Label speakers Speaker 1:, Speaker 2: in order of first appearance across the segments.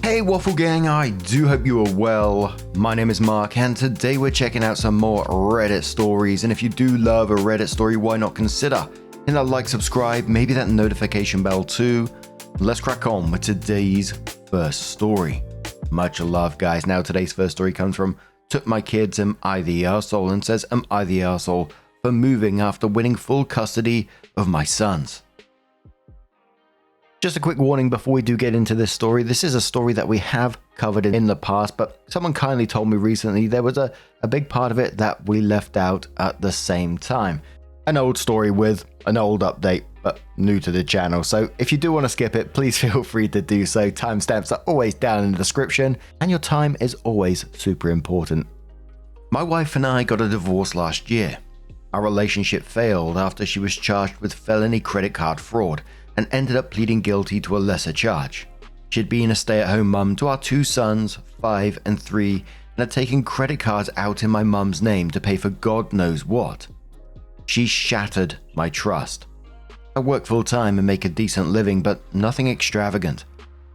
Speaker 1: Hey Waffle Gang, I do hope you are well. My name is Mark and today we're checking out some more Reddit stories, and if you do love a Reddit story, why not consider hitting that like, subscribe, maybe that notification bell too. Let's crack on with today's first story. Much love guys. Now today's first story comes from Took My Kids, Am I the Arsehole? And says, am I the arsehole for moving after winning full custody of my sons? Just a quick warning before we do get into this story. This is a story that we have covered in the past, but someone kindly told me recently there was a big part of it that we left out at the same time. An old story with an old update, but new to the channel. So if you do want to skip it, please feel free to do so. Timestamps are always down in the description, and your time is always super important. My wife and I got a divorce last year. Our relationship failed after she was charged with felony credit card fraud and ended up pleading guilty to a lesser charge. She had been a stay-at-home mum to our two sons, 5 and 3, and had taken credit cards out in my mum's name to pay for God knows what. She shattered my trust. I work full-time and make a decent living, but nothing extravagant.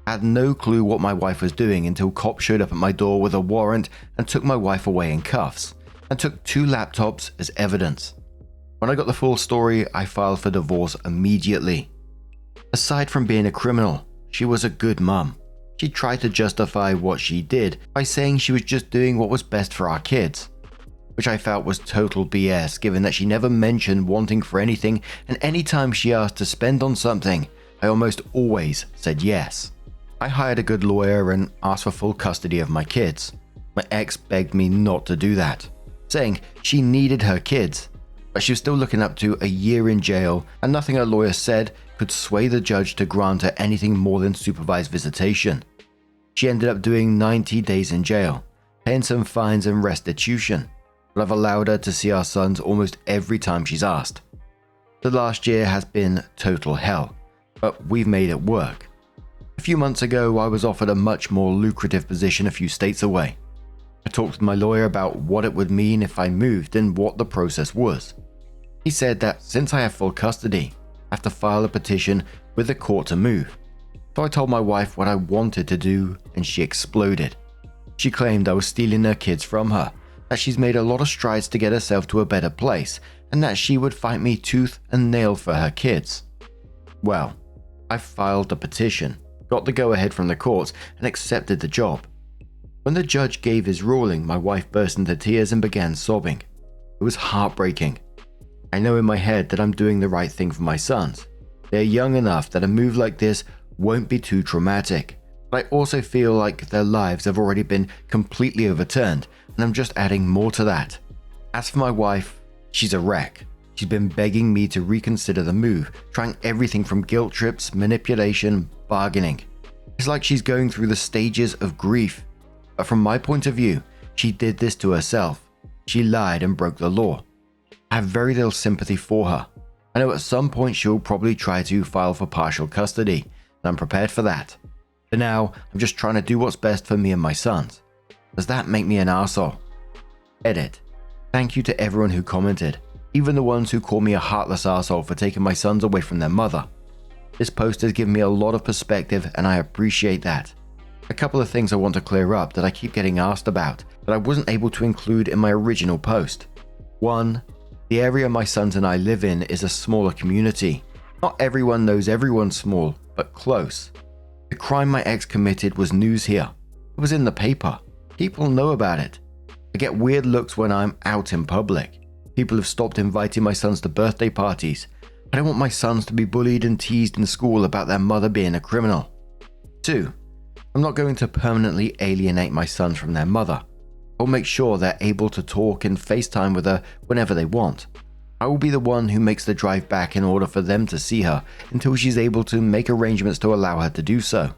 Speaker 1: I had no clue what my wife was doing until cops showed up at my door with a warrant and took my wife away in cuffs, and took 2 laptops as evidence. When I got the full story, I filed for divorce immediately. Aside from being a criminal, she was a good mum. She tried to justify what she did by saying she was just doing what was best for our kids, which I felt was total BS given that she never mentioned wanting for anything, and anytime she asked to spend on something, I almost always said yes. I hired a good lawyer and asked for full custody of my kids. My ex begged me not to do that, saying she needed her kids, but she was still looking up to a year in jail, and nothing her lawyer said could sway the judge to grant her anything more than supervised visitation. She ended up doing 90 days in jail, paying some fines and restitution, but I've allowed her to see our sons almost every time she's asked. The last year has been total hell, but we've made it work. A few months ago, I was offered a much more lucrative position a few states away. I talked with my lawyer about what it would mean if I moved and what the process was. He said that since I have full custody, I have to file a petition with the court to move. So I told my wife what I wanted to do, and she exploded. She claimed I was stealing her kids from her, that she's made a lot of strides to get herself to a better place, and that she would fight me tooth and nail for her kids. Well, I filed the petition, got the go-ahead from the courts, and accepted the job. When the judge gave his ruling, my wife burst into tears and began sobbing. It was heartbreaking. I know in my head that I'm doing the right thing for my sons. They're young enough that a move like this won't be too traumatic, but I also feel like their lives have already been completely overturned, and I'm just adding more to that. As for my wife, she's a wreck. She's been begging me to reconsider the move, trying everything from guilt trips, manipulation, bargaining. It's like she's going through the stages of grief. But from my point of view, she did this to herself. She lied and broke the law. I have very little sympathy for her. I know at some point she'll probably try to file for partial custody, and I'm prepared for that. For now, I'm just trying to do what's best for me and my sons. Does that make me an arsehole? Edit. Thank you to everyone who commented, even the ones who call me a heartless arsehole for taking my sons away from their mother. This post has given me a lot of perspective, and I appreciate that. A couple of things I want to clear up that I keep getting asked about that I wasn't able to include in my original post. 1. The area my sons and I live in is a smaller community. Not everyone knows everyone small, but close. The crime my ex committed was news here. It was in the paper. People know about it. I get weird looks when I'm out in public. People have stopped inviting my sons to birthday parties. I don't want my sons to be bullied and teased in school about their mother being a criminal. 2. I'm not going to permanently alienate my sons from their mother. I'll make sure they're able to talk and FaceTime with her whenever they want. I will be the one who makes the drive back in order for them to see her until she's able to make arrangements to allow her to do so.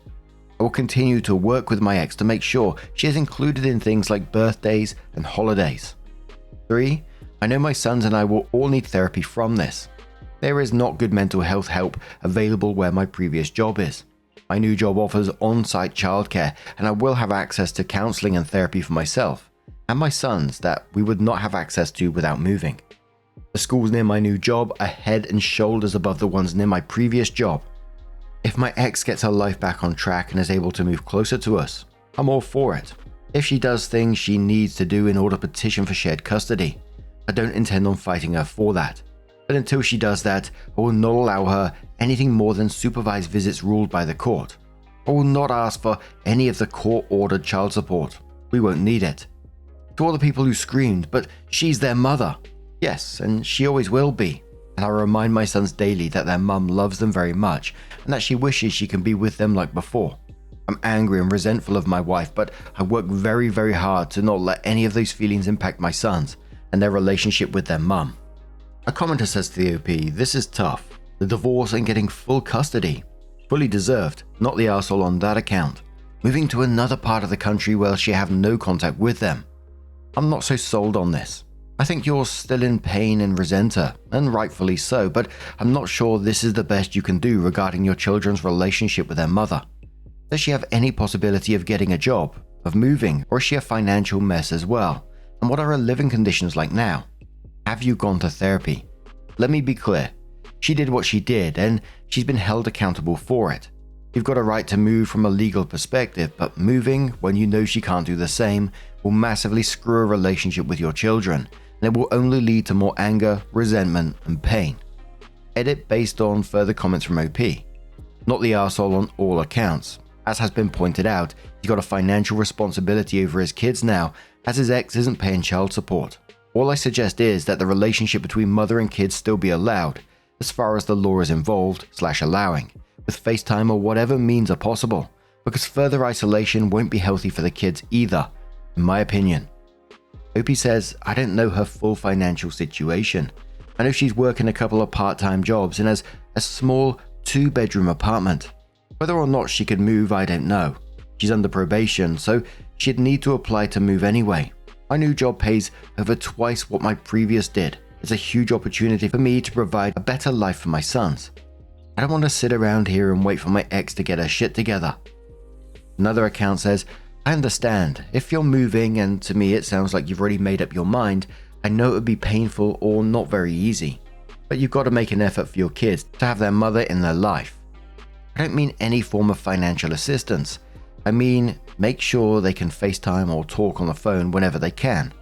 Speaker 1: I will continue to work with my ex to make sure she is included in things like birthdays and holidays. 3. I know my sons and I will all need therapy from this. There is not good mental health help available where my previous job is. My new job offers on-site childcare, and I will have access to counseling and therapy for myself and my sons that we would not have access to without moving. The schools near my new job are head and shoulders above the ones near my previous job. If my ex gets her life back on track and is able to move closer to us, I'm all for it. If she does things she needs to do in order to petition for shared custody, I don't intend on fighting her for that. But until she does that, I will not allow her anything more than supervised visits ruled by the court. I will not ask for any of the court-ordered child support. We won't need it. To all the people who screamed, but she's their mother. Yes, and she always will be. And I remind my sons daily that their mum loves them very much and that she wishes she can be with them like before. I'm angry and resentful of my wife, but I work very, very hard to not let any of those feelings impact my sons and their relationship with their mum. A commenter says to the OP, this is tough. The divorce and getting full custody. Fully deserved, not the arsehole on that account. Moving to another part of the country where she have no contact with them. I'm not so sold on this. I think you're still in pain and resent her, and rightfully so, but I'm not sure this is the best you can do regarding your children's relationship with their mother. Does she have any possibility of getting a job, of moving, or is she a financial mess as well? And what are her living conditions like now? Have you gone to therapy? Let me be clear. She did what she did, and she's been held accountable for it. You've got a right to move from a legal perspective, but moving when you know she can't do the same will massively screw a relationship with your children, and it will only lead to more anger, resentment, and pain. Edit based on further comments from OP. Not the arsehole on all accounts. As has been pointed out, he's got a financial responsibility over his kids now, as his ex isn't paying child support. All I suggest is that the relationship between mother and kids still be allowed, as far as the law is involved/allowing, with FaceTime or whatever means are possible, because further isolation won't be healthy for the kids either, in my opinion. OP says, I don't know her full financial situation. I know she's working a couple of part-time jobs and has a small 2-bedroom apartment. Whether or not she could move, I don't know. She's under probation, so she'd need to apply to move anyway. My new job pays over twice what my previous did. It's a huge opportunity for me to provide a better life for my sons. I don't want to sit around here and wait for my ex to get her shit together. Another account says, I understand. If you're moving, and to me it sounds like you've already made up your mind, I know it would be painful or not very easy. But you've got to make an effort for your kids to have their mother in their life. I don't mean any form of financial assistance. I mean, make sure they can FaceTime or talk on the phone whenever they can.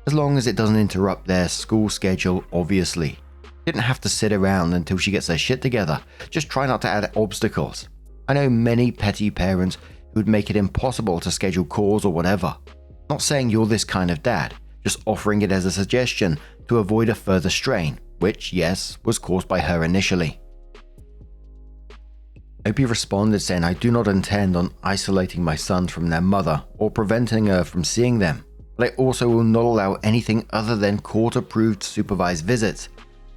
Speaker 1: As long as it doesn't interrupt their school schedule, obviously. You didn't have to sit around until she gets her shit together. Just try not to add obstacles. I know many petty parents who would make it impossible to schedule calls or whatever. Not saying you're this kind of dad, just offering it as a suggestion to avoid a further strain, which, yes, was caused by her initially. OP responded saying, I do not intend on isolating my sons from their mother or preventing her from seeing them, but I also will not allow anything other than court-approved supervised visits,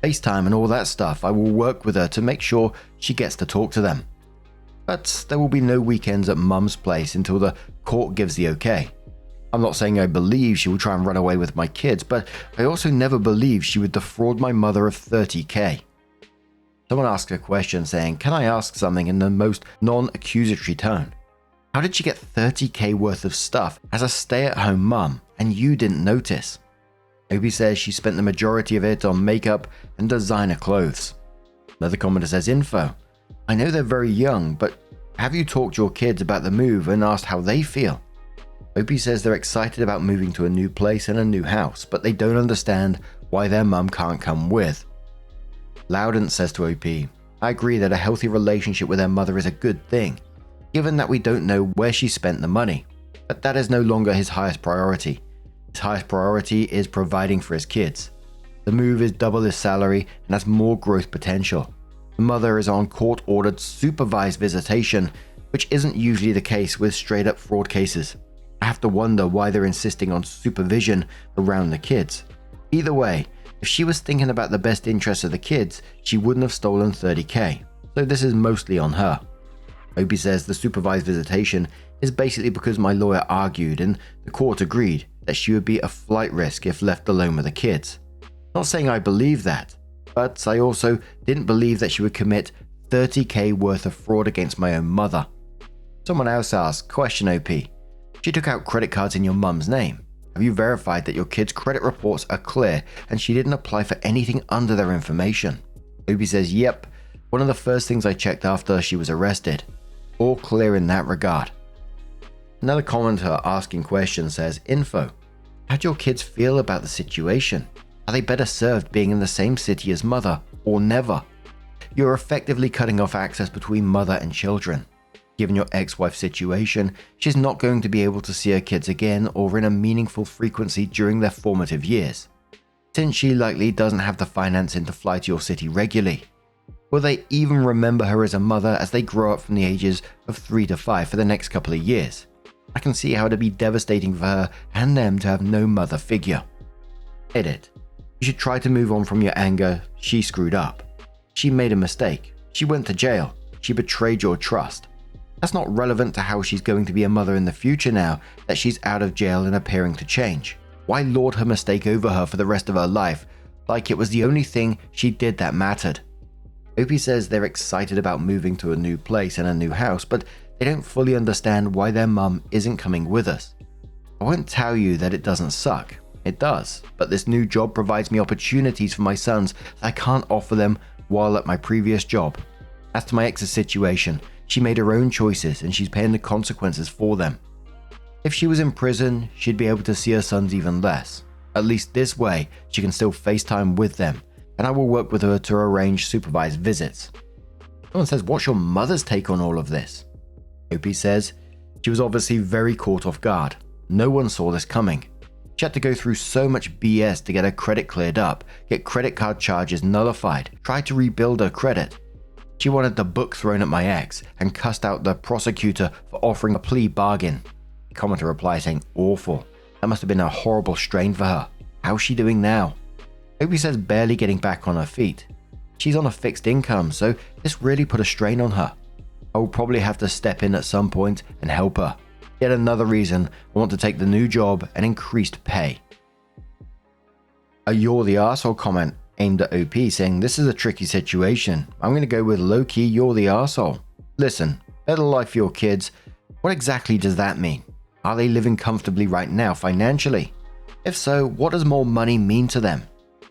Speaker 1: FaceTime and all that stuff. I will work with her to make sure she gets to talk to them. But there will be no weekends at mum's place until the court gives the okay. I'm not saying I believe she will try and run away with my kids, but I also never believed she would defraud my mother of $30,000. Someone asked a question saying, can I ask something in the most non-accusatory tone? How did she get $30,000 worth of stuff as a stay-at-home mum and you didn't notice? OP says she spent the majority of it on makeup and designer clothes. Another commenter says, info. I know they're very young, but have you talked to your kids about the move and asked how they feel? OP says they're excited about moving to a new place and a new house, but they don't understand why their mum can't come with. Loudon says to OP, I agree that a healthy relationship with their mother is a good thing, given that we don't know where she spent the money, but that is no longer his highest priority. His highest priority is providing for his kids. The move is double his salary and has more growth potential. The mother is on court-ordered supervised visitation, which isn't usually the case with straight-up fraud cases. I have to wonder why they're insisting on supervision around the kids. Either way, if she was thinking about the best interests of the kids, she wouldn't have stolen $30,000, so this is mostly on her. OP says the supervised visitation is basically because my lawyer argued and the court agreed that she would be a flight risk if left alone with the kids. Not saying I believe that, but I also didn't believe that she would commit $30,000 worth of fraud against my own mother. Someone else asked, question OP, she took out credit cards in your mum's name. Have you verified that your kids' credit reports are clear and she didn't apply for anything under their information? OP says, yep. One of the first things I checked after she was arrested. All clear in that regard. Another commenter asking questions says, info. How do your kids feel about the situation? Are they better served being in the same city as mother, or never? You're effectively cutting off access between mother and children. Given your ex-wife's situation, she's not going to be able to see her kids again or in a meaningful frequency during their formative years, since she likely doesn't have the financing to fly to your city regularly. Will they even remember her as a mother as they grow up from the ages of 3 to 5 for the next couple of years? I can see how it'd be devastating for her and them to have no mother figure. Edit. You should try to move on from your anger. She screwed up. She made a mistake. She went to jail. She betrayed your trust. That's not relevant to how she's going to be a mother in the future now that she's out of jail and appearing to change. Why lord her mistake over her for the rest of her life, like it was the only thing she did that mattered? Opie says they're excited about moving to a new place and a new house, but they don't fully understand why their mum isn't coming with us. I won't tell you that it doesn't suck. It does, but this new job provides me opportunities for my sons that I can't offer them while at my previous job. As to my ex's situation, she made her own choices and she's paying the consequences for them. If she was in prison, she'd be able to see her sons even less. At least this way, she can still FaceTime with them, and I will work with her to arrange supervised visits. Someone says, what's your mother's take on all of this? Opie says, she was obviously very caught off guard. No one saw this coming. She had to go through so much BS to get her credit cleared up, get credit card charges nullified, try to rebuild her credit. She wanted the book thrown at my ex and cussed out the prosecutor for offering a plea bargain. The commenter replies saying, awful. That must have been a horrible strain for her. How's she doing now? Opie says barely getting back on her feet. She's on a fixed income, so this really put a strain on her. I will probably have to step in at some point and help her. Yet another reason I want to take the new job and increased pay. A you're the arsehole comment aimed at OP saying this is a tricky situation. I'm going to go with low-key you're the arsehole. Listen, better life for your kids. What exactly does that mean? Are they living comfortably right now financially? If so, what does more money mean to them?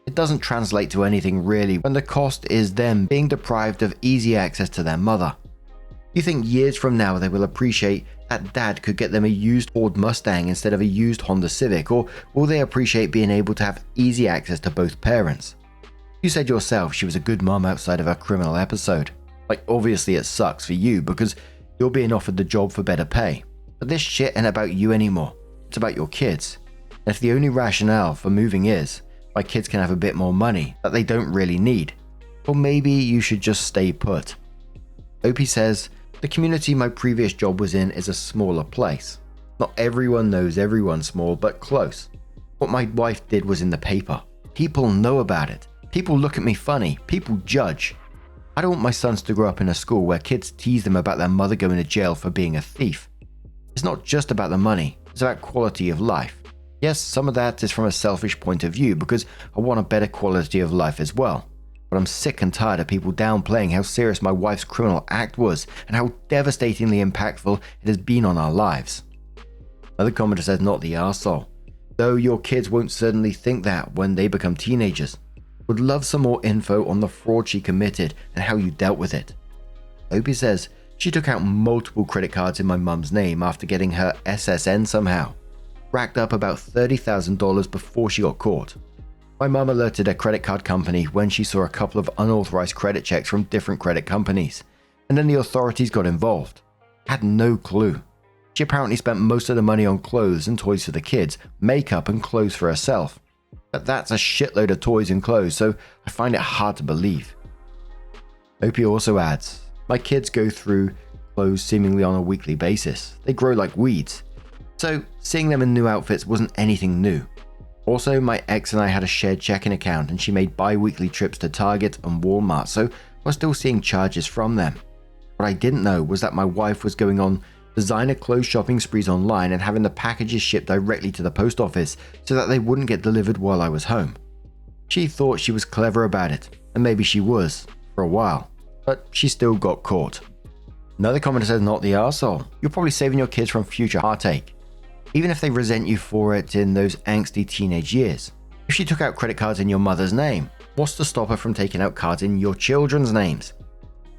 Speaker 1: It doesn't translate to anything really when the cost is them being deprived of easy access to their mother. You think years from now they will appreciate that dad could get them a used Ford Mustang instead of a used Honda Civic, or will they appreciate being able to have easy access to both parents? You said yourself she was a good mom outside of her criminal episode. Like, obviously it sucks for you because you're being offered the job for better pay. But this shit ain't about you anymore. It's about your kids. And if the only rationale for moving is my kids can have a bit more money that they don't really need, well, maybe you should just stay put. Opie says, the community my previous job was in is a smaller place. Not everyone knows everyone small, but close. What my wife did was in the paper. People know about it. People look at me funny. People judge. I don't want my sons to grow up in a school where kids tease them about their mother going to jail for being a thief. It's not just about the money. It's about quality of life. Yes, some of that is from a selfish point of view because I want a better quality of life as well. But I'm sick and tired of people downplaying how serious my wife's criminal act was and how devastatingly impactful it has been on our lives. Another commenter says not the arsehole. Though your kids won't certainly think that when they become teenagers. Would love some more info on the fraud she committed and how you dealt with it. Opie says she took out multiple credit cards in my mum's name after getting her SSN somehow. Racked up about $30,000 before she got caught. My mum alerted a credit card company when she saw a couple of unauthorized credit checks from different credit companies, and then the authorities got involved. Had no clue. She apparently spent most of the money on clothes and toys for the kids, makeup and clothes for herself. But that's a shitload of toys and clothes, so I find it hard to believe. Opie also adds, my kids go through clothes seemingly on a weekly basis. They grow like weeds. So seeing them in new outfits wasn't anything new. Also, my ex and I had a shared checking account and she made bi-weekly trips to Target and Walmart, so I was still seeing charges from them. What I didn't know was that my wife was going on designer clothes shopping sprees online and having the packages shipped directly to the post office so that they wouldn't get delivered while I was home. She thought she was clever about it, and maybe she was, for a while, but she still got caught. Another commenter says not the arsehole. You're probably saving your kids from future heartache, even if they resent you for it in those angsty teenage years. If she took out credit cards in your mother's name, what's to stop her from taking out cards in your children's names?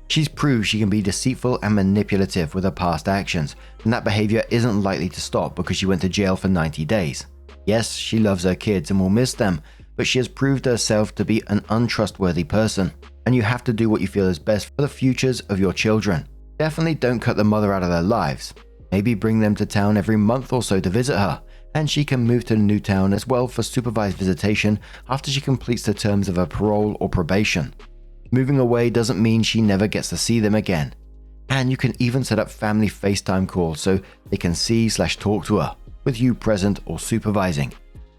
Speaker 1: She's proved she can be deceitful and manipulative with her past actions, and that behavior isn't likely to stop because she went to jail for 90 days. Yes, she loves her kids and will miss them, but she has proved herself to be an untrustworthy person, and you have to do what you feel is best for the futures of your children. Definitely don't cut the mother out of their lives. Maybe bring them to town every month or so to visit her, and she can move to the new town as well for supervised visitation after she completes the terms of her parole or probation. Moving away doesn't mean she never gets to see them again. And you can even set up family FaceTime calls so they can see/talk to her, with you present or supervising.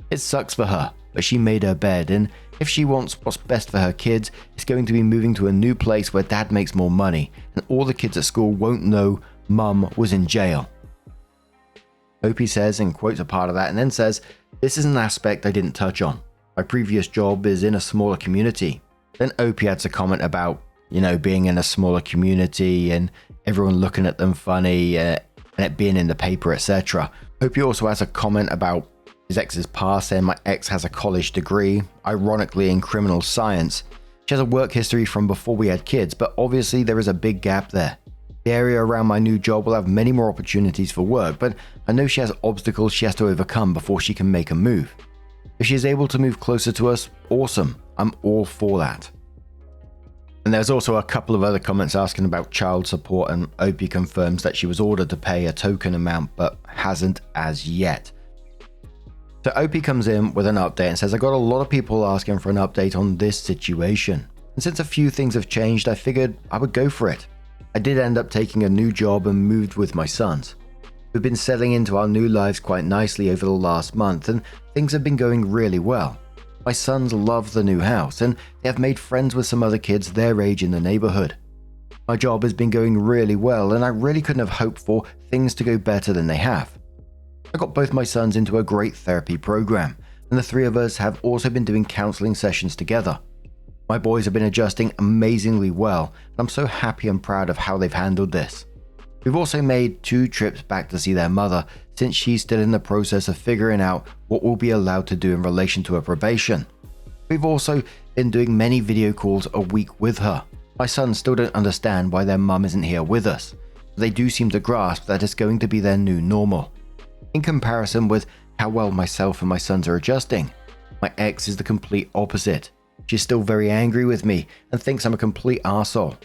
Speaker 1: It sucks for her, but she made her bed, and if she wants what's best for her kids, it's going to be moving to a new place where dad makes more money, and all the kids at school won't know mum was in jail. Opie says, and quotes a part of that, and then says, "This is an aspect I didn't touch on. My previous job is in a smaller community." Then Opie adds a comment about, being in a smaller community and everyone looking at them funny and it being in the paper, etc. Opie also has a comment about his ex's past, saying, "My ex has a college degree, ironically in criminal science. She has a work history from before we had kids, but obviously there is a big gap there. The area around my new job will have many more opportunities for work, but I know she has obstacles she has to overcome before she can make a move. If she is able to move closer to us, awesome. I'm all for that." And there's also a couple of other comments asking about child support, and Opie confirms that she was ordered to pay a token amount but hasn't as yet. So Opie comes in with an update and says, "I got a lot of people asking for an update on this situation. And since a few things have changed, I figured I would go for it. I did end up taking a new job and moved with my sons. We've been settling into our new lives quite nicely over the last month, and things have been going really well. My sons love the new house, and they have made friends with some other kids their age in the neighborhood. My job has been going really well, and I really couldn't have hoped for things to go better than they have. I got both my sons into a great therapy program, and the three of us have also been doing counseling sessions together. My boys have been adjusting amazingly well, and I'm so happy and proud of how they've handled this. We've also made 2 trips back to see their mother, since she's still in the process of figuring out what we'll be allowed to do in relation to her probation. We've also been doing many video calls a week with her. My sons still don't understand why their mum isn't here with us, but they do seem to grasp that it's going to be their new normal. In comparison with how well myself and my sons are adjusting, my ex is the complete opposite. She's still very angry with me and thinks I'm a complete arsehole.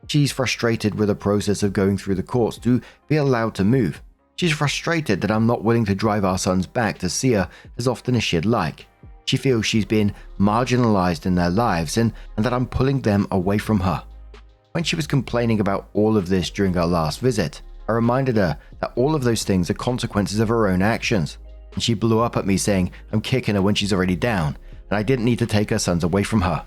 Speaker 1: She's frustrated with the process of going through the courts to be allowed to move. She's frustrated that I'm not willing to drive our sons back to see her as often as she'd like. She feels she's been marginalized in their lives and that I'm pulling them away from her. When she was complaining about all of this during our last visit, I reminded her that all of those things are consequences of her own actions, and she blew up at me saying I'm kicking her when she's already down, and I didn't need to take her sons away from her.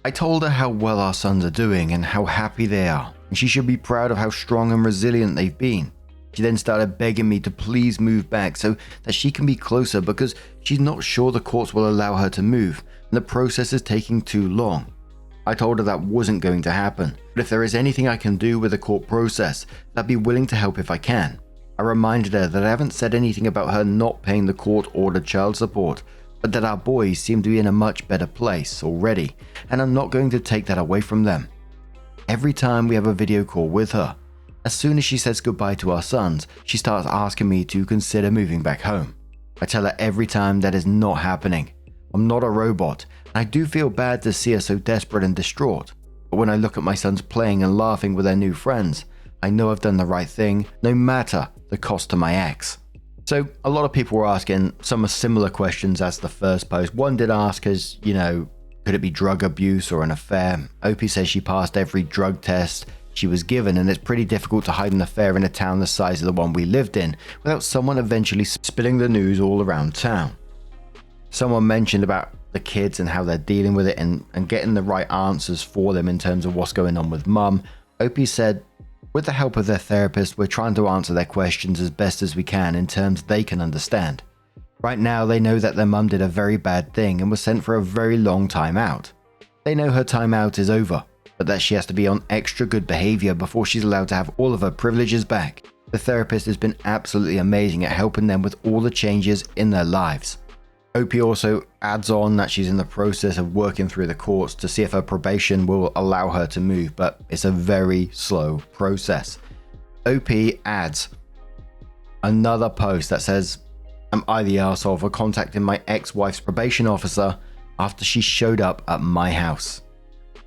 Speaker 1: I told her how well our sons are doing and how happy they are, and she should be proud of how strong and resilient they've been. She then started begging me to please move back so that she can be closer because she's not sure the courts will allow her to move, and the process is taking too long. I told her that wasn't going to happen, but if there is anything I can do with the court process, I'd be willing to help if I can. I reminded her that I haven't said anything about her not paying the court-ordered child support, but that our boys seem to be in a much better place already, and I'm not going to take that away from them. Every time we have a video call with her, as soon as she says goodbye to our sons, she starts asking me to consider moving back home. I tell her every time that is not happening. I'm not a robot, and I do feel bad to see her so desperate and distraught, but when I look at my sons playing and laughing with their new friends, I know I've done the right thing, no matter the cost to my ex. So a lot of people were asking some similar questions as the first post. One did ask us, could it be drug abuse or an affair? Opie says she passed every drug test she was given, and it's pretty difficult to hide an affair in a town the size of the one we lived in without someone eventually spilling the news all around town. Someone mentioned about the kids and how they're dealing with it and getting the right answers for them in terms of what's going on with mum. Opie said, with the help of their therapist, we're trying to answer their questions as best as we can in terms they can understand. Right now, they know that their mum did a very bad thing and was sent for a very long time out. They know her time out is over, but that she has to be on extra good behavior before she's allowed to have all of her privileges back. The therapist has been absolutely amazing at helping them with all the changes in their lives. OP also adds on that she's in the process of working through the courts to see if her probation will allow her to move, but it's a very slow process. OP adds another post that says, "Am I the arsehole for contacting my ex-wife's probation officer after she showed up at my house?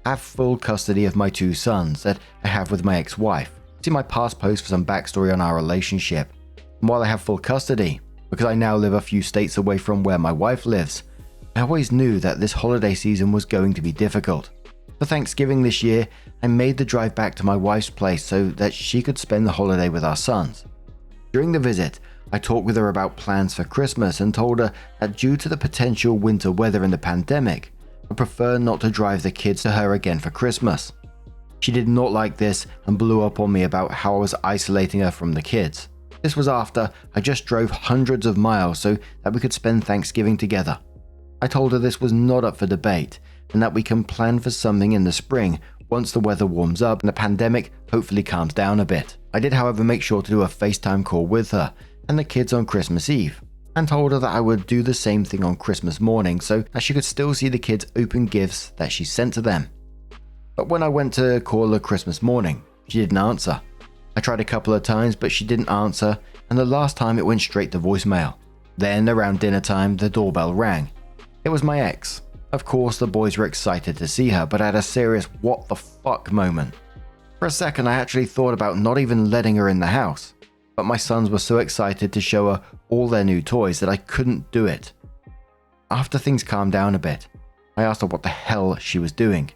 Speaker 1: I have full custody of my 2 sons that I have with my ex-wife. See my past post for some backstory on our relationship. And while I have full custody, because I now live a few states away from where my wife lives, I always knew that this holiday season was going to be difficult. For Thanksgiving this year, I made the drive back to my wife's place so that she could spend the holiday with our sons. During the visit, I talked with her about plans for Christmas and told her that due to the potential winter weather and the pandemic, I prefer not to drive the kids to her again for Christmas. She did not like this and blew up on me about how I was isolating her from the kids. This was after I just drove hundreds of miles so that we could spend Thanksgiving together. I told her this was not up for debate and that we can plan for something in the spring once the weather warms up and the pandemic hopefully calms down a bit. I did, however, make sure to do a FaceTime call with her and the kids on Christmas Eve, and told her that I would do the same thing on Christmas morning so that she could still see the kids open gifts that she sent to them. But when I went to call her Christmas morning, she didn't answer. I tried a couple of times, but she didn't answer, and the last time it went straight to voicemail. Then, around dinner time, the doorbell rang. It was my ex. Of course, the boys were excited to see her, but I had a serious what the fuck moment. For a second, I actually thought about not even letting her in the house, but my sons were so excited to show her all their new toys that I couldn't do it. After things calmed down a bit, I asked her what the hell she was doing.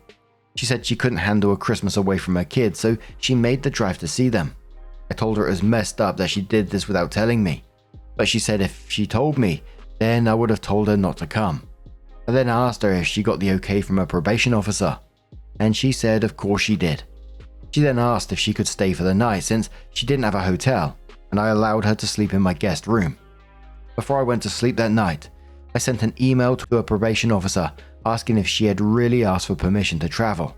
Speaker 1: She said she couldn't handle a Christmas away from her kids, so she made the drive to see them. I told her it was messed up that she did this without telling me, but she said if she told me, then I would have told her not to come. I then asked her if she got the okay from her probation officer, and she said of course she did. She then asked if she could stay for the night since she didn't have a hotel, and I allowed her to sleep in my guest room. Before I went to sleep that night, I sent an email to a probation officer asking if she had really asked for permission to travel.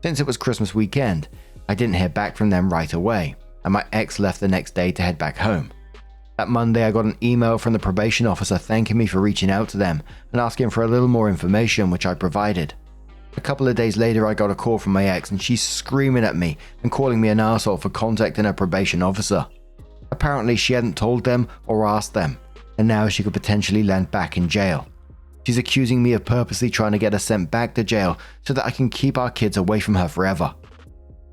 Speaker 1: Since it was Christmas weekend, I didn't hear back from them right away, and my ex left the next day to head back home. That Monday, I got an email from the probation officer thanking me for reaching out to them and asking for a little more information, which I provided. A couple of days later, I got a call from my ex, and she's screaming at me and calling me an arsehole for contacting her probation officer. Apparently, she hadn't told them or asked them, and now she could potentially land back in jail. She's accusing me of purposely trying to get her sent back to jail so that I can keep our kids away from her forever.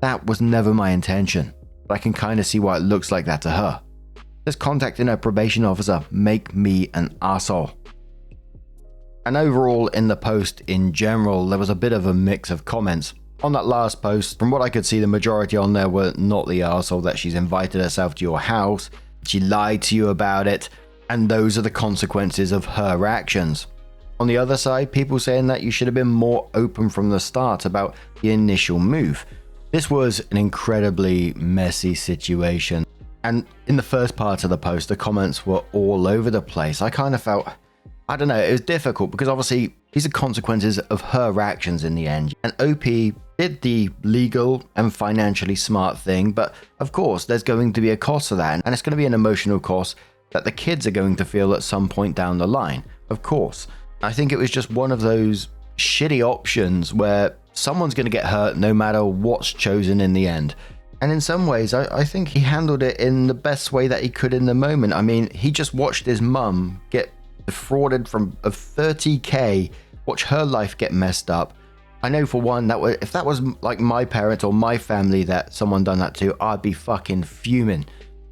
Speaker 1: That was never my intention, but I can kind of see why it looks like that to her. Does contacting her probation officer make me an arsehole? And overall, in the post in general, there was a bit of a mix of comments. On that last post, from what I could see, the majority on there were not the arsehole that she's invited herself to your house, she lied to you about it, and those are the consequences of her actions. On the other side, people saying that you should have been more open from the start about the initial move. This was an incredibly messy situation. And in the first part of the post, the comments were all over the place. I kind of felt, I don't know, it was difficult because obviously these are consequences of her actions in the end. And OP did the legal and financially smart thing, but of course there's going to be a cost to that. And it's going to be an emotional cost that the kids are going to feel at some point down the line, of course. I think it was just one of those shitty options where someone's going to get hurt no matter what's chosen in the end. And in some ways, I think he handled it in the best way that he could in the moment. I mean, he just watched his mum get defrauded from of $30,000, watch her life get messed up. I know for one, if that was like my parents or my family that someone done that to, I'd be fucking fuming.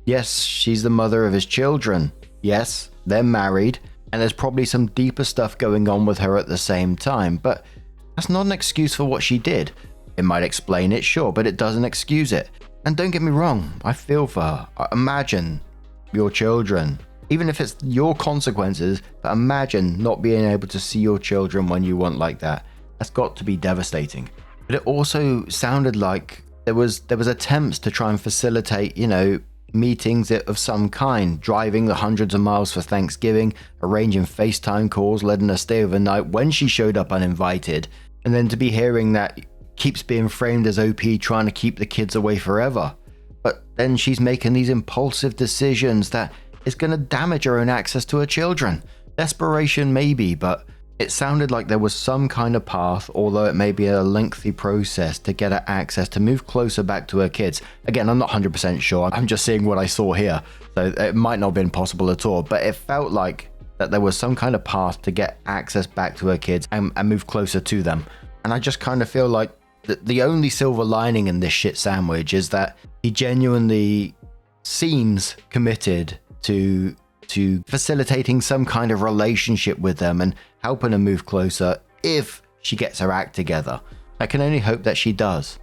Speaker 1: Yes, she's the mother of his children. Yes, they're married. And there's probably some deeper stuff going on with her at the same time, but that's not an excuse for what she did. It might explain it, sure, but it doesn't excuse it. And don't get me wrong, I feel for her. Imagine your children, even if it's your consequences, but imagine not being able to see your children when you want like that. That's got to be devastating. But it also sounded like there was attempts to try and facilitate, meetings of some kind, driving the hundreds of miles for Thanksgiving, arranging FaceTime calls, letting her stay overnight when she showed up uninvited, and then to be hearing that keeps being framed as OP trying to keep the kids away forever. But then she's making these impulsive decisions that is going to damage her own access to her children. Desperation maybe, but it sounded like there was some kind of path, although it may be a lengthy process to get her access to move closer back to her kids. Again, I'm not 100% sure. I'm just seeing what I saw here, so it might not have been possible at all, but it felt like that there was some kind of path to get access back to her kids and move closer to them. And I just kind of feel like the only silver lining in this shit sandwich is that he genuinely seems committed to facilitating some kind of relationship with them and helping her move closer if she gets her act together. I can only hope that she does.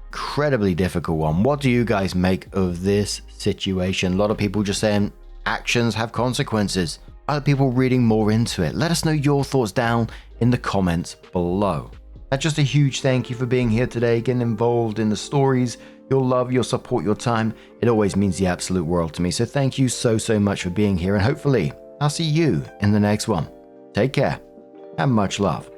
Speaker 1: Incredibly difficult one. What do you guys make of this situation? A lot of people just saying actions have consequences. Other people reading more into it. Let us know your thoughts down in the comments below. And just a huge thank you for being here today, getting involved in the stories, your love, your support, your time. It always means the absolute world to me. So thank you so much for being here, and hopefully I'll see you in the next one. Take care and much love.